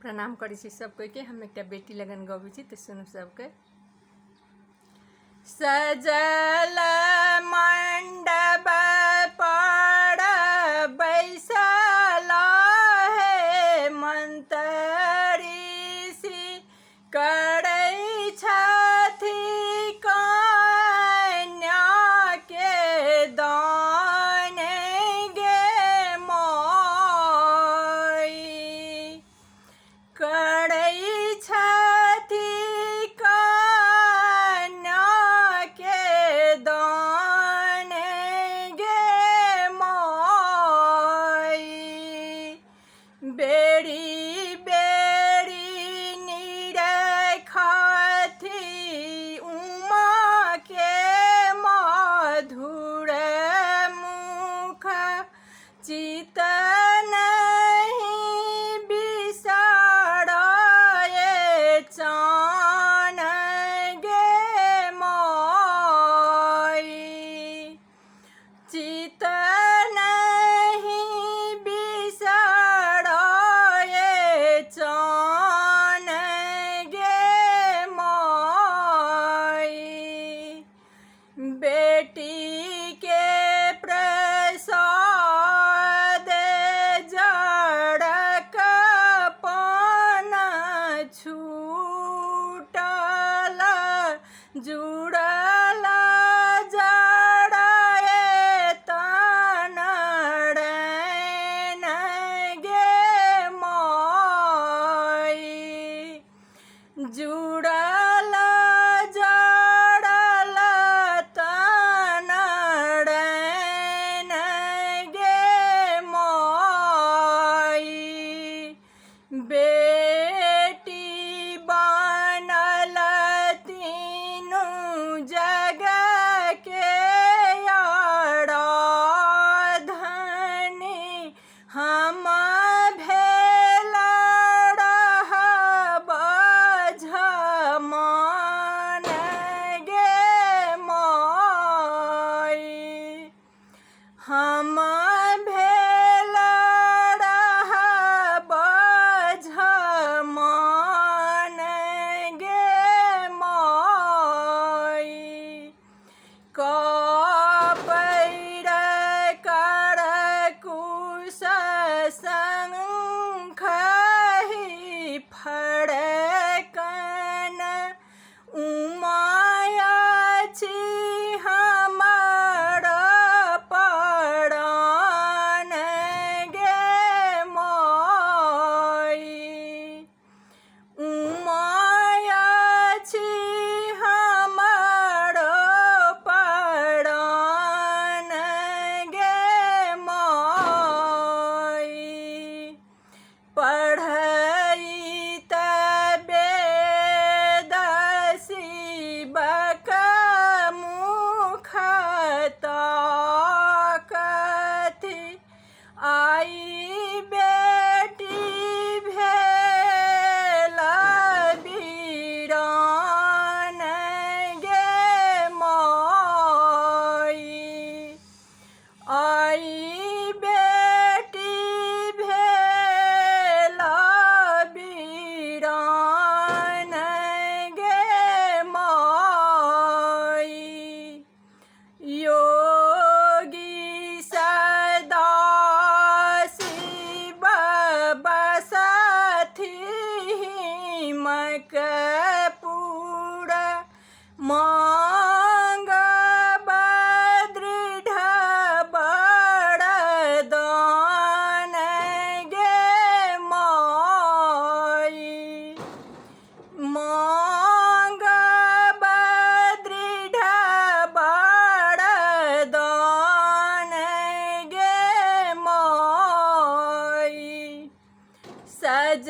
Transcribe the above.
प्रणाम करै छी सब कोई के। हम एक बेटी लगन गबै छी तो सुनू सबके। सजल मंडप पर बैसल है मंत्री सी करै छथि कन्या के दान गे माई। करै छथि कन्या के दान गे माई। बेरी बेरी निरखथि उमा के मधुर मुख चित नहीं बिसरए चान गे माई। चित नहीं बिसरए चान गे माई। बेटी के प्रसाद जड़क पान छूटल जुड़ल जड़ए तन रैन गे माई। जुड़ल जड़ल तन रैन गे माई। बेटी बनल तीनू जग के आराधनी हम भेल रहब झमान गे माई। हम भेल रहब झमान गे माई। कपैर कर कुश शंखहि फड़कन उमाया छी हमर परान गे माई। उमाया छी हमर परान गे माई। पढ़ैत वेद शिवक मुख ताकथि आई बेटी भेल वीरान गे माई। आई बेटी भेल वीरान गे माई। योगी सदा शिव बसथि हिमकपुर मांग दृढ़ वरदान गे माई। मांग दृढ़ वरदान गे माई। सज